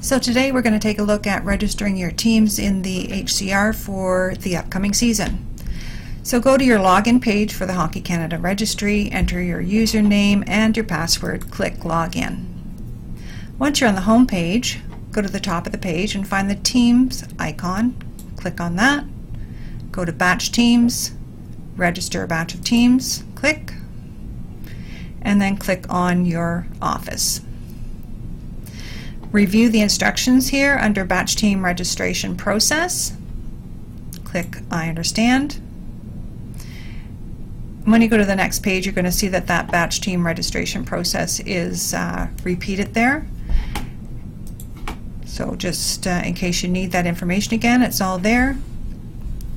So today we're going to take a look at registering your teams in the HCR for the upcoming season. So go to your login page for the Hockey Canada registry, enter your username and your password, click Login. Once you're on the home page, go to the top of the page and find the Teams icon, click on that, go to Batch Teams, register a batch of teams, click, and then click on your office. Review the instructions here under Batch Team Registration Process. Click I understand. When you go to the next page, you're going to see that that Batch Team Registration Process is repeated there. So just in case you need that information again, it's all there.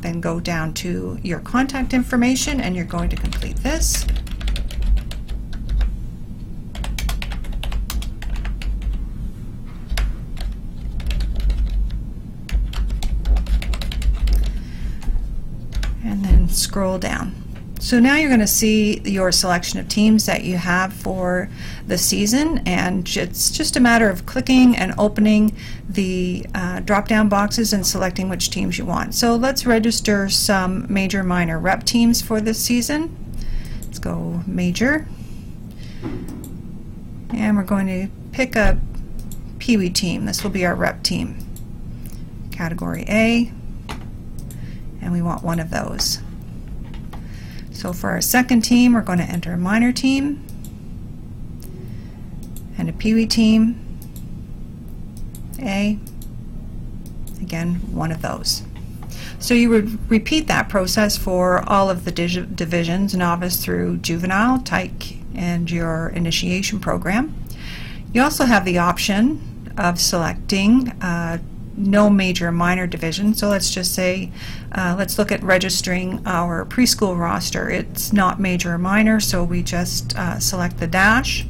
Then go down to your contact information and you're going to complete this. And then scroll down. So now you're going to see your selection of teams that you have for the season, and it's just a matter of clicking and opening the drop-down boxes and selecting which teams you want. So let's register some major minor rep teams for this season. Let's go major, and we're going to pick a Pee Wee team. This will be our rep team, category A. And we want one of those. So for our second team, we're going to enter a minor team and a Pee Wee team, A, again, one of those. So you would repeat that process for all of the divisions, novice through juvenile, tyke, and your initiation program. You also have the option of selecting no major minor division. So let's just say, let's look at registering our preschool roster. It's not major or minor, so we just select the dash,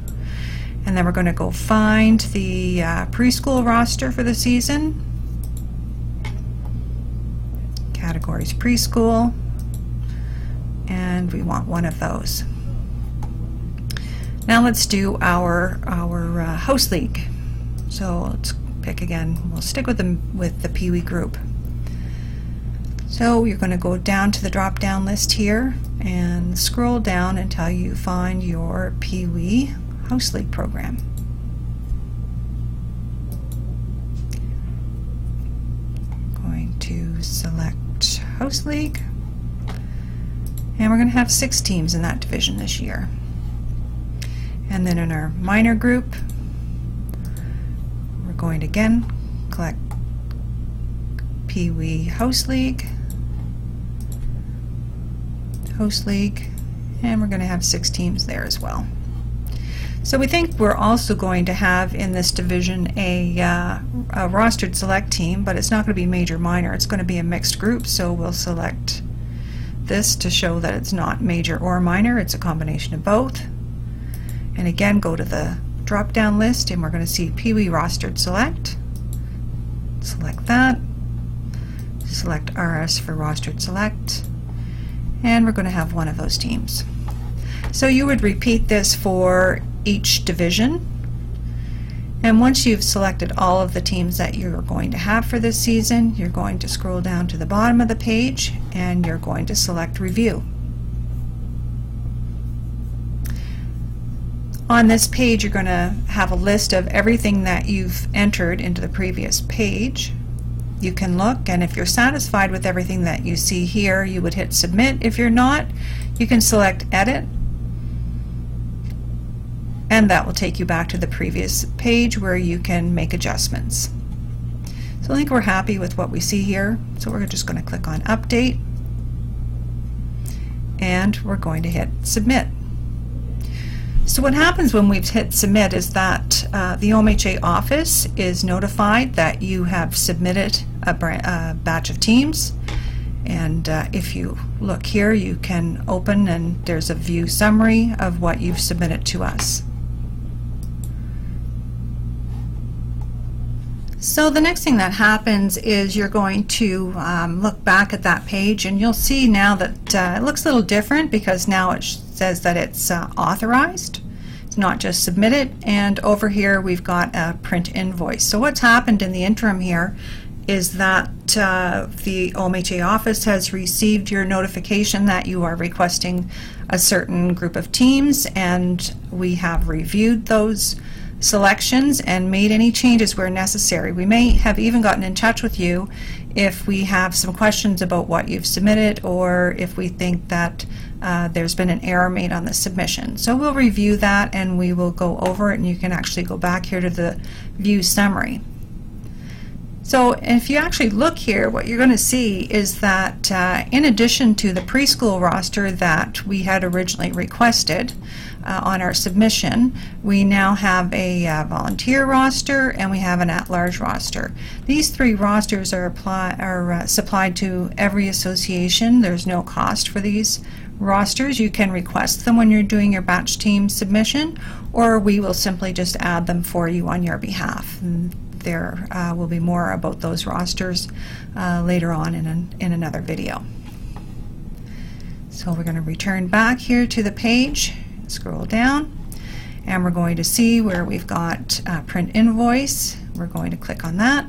and then we're going to go find the preschool roster for the season. Categories preschool, and we want one of those. Now let's do our host league. So let's pick again. We'll stick with the Pee Wee group. So you're going to go down to the drop-down list here and scroll down until you find your Pee Wee House League program. Going to select House League, and we're going to have 6 teams in that division this year. And then in our minor group, going to again click Pee Wee Host League, and we're going to have 6 teams there as well. So we think we're also going to have in this division a rostered select team, but it's not going to be major minor, it's going to be a mixed group, so we'll select this to show that it's not major or minor, it's a combination of both. And again, go to the drop-down list and we're going to see Pee Wee rostered select. Select that. Select RS for rostered select. And we're going to have one of those teams. So you would repeat this for each division. And once you've selected all of the teams that you're going to have for this season, you're going to scroll down to the bottom of the page and you're going to select Review. On this page, you're going to have a list of everything that you've entered into the previous page. You can look, and if you're satisfied with everything that you see here, you would hit Submit. If you're not, you can select Edit, and that will take you back to the previous page where you can make adjustments. So I think we're happy with what we see here, so we're just going to click on Update, and we're going to hit Submit. So what happens when we've hit submit is that the OMHA office is notified that you have submitted a batch of teams, and if you look here you can open and there's a view summary of what you've submitted to us. So the next thing that happens is you're going to look back at that page and you'll see now that it looks a little different because now it says that it's authorized. It's not just submit it. And over here we've got a print invoice. So what's happened in the interim here is that the OMHA office has received your notification that you are requesting a certain group of teams, and we have reviewed those selections and made any changes where necessary. We may have even gotten in touch with you if we have some questions about what you've submitted, or if we think that there's been an error made on the submission. So we'll review that and we will go over it, and you can actually go back here to the view summary. So if you actually look here, what you're going to see is that in addition to the preschool roster that we had originally requested on our submission, we now have a volunteer roster and we have an at-large roster. These three rosters are supplied to every association. There's no cost for these rosters. You can request them when you're doing your batch team submission, or we will simply just add them for you on your behalf. And there will be more about those rosters later on in another video. So we're going to return back here to the page, scroll down, and we're going to see where we've got print invoice. We're going to click on that,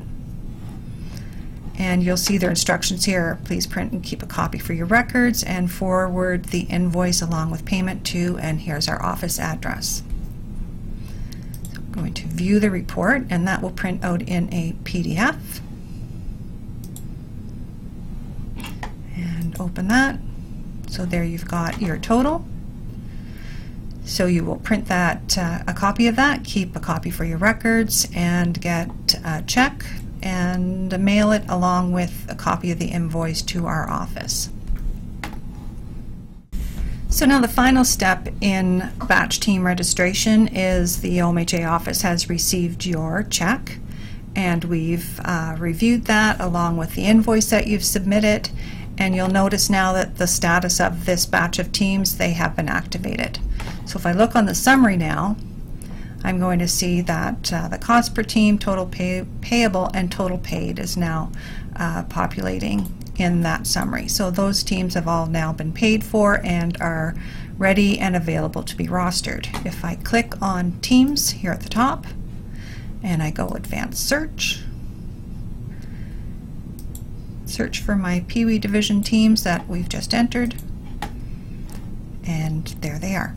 and you'll see their instructions here. Please print and keep a copy for your records and forward the invoice along with payment to, and here's our office address. Going to view the report, and that will print out in a PDF, and open that. So there you've got your total. So you will print that, a copy of that, keep a copy for your records, and get a check and mail it along with a copy of the invoice to our office. So now the final step in batch team registration is the OMHA office has received your check, and we've reviewed that along with the invoice that you've submitted, and you'll notice now that the status of this batch of teams, they have been activated. So if I look on the summary now, I'm going to see that the cost per team, total payable, and total paid is now populating in that summary. So those teams have all now been paid for and are ready and available to be rostered. If I click on teams here at the top and I go advanced search for my Pee Wee division teams that we've just entered, and there they are.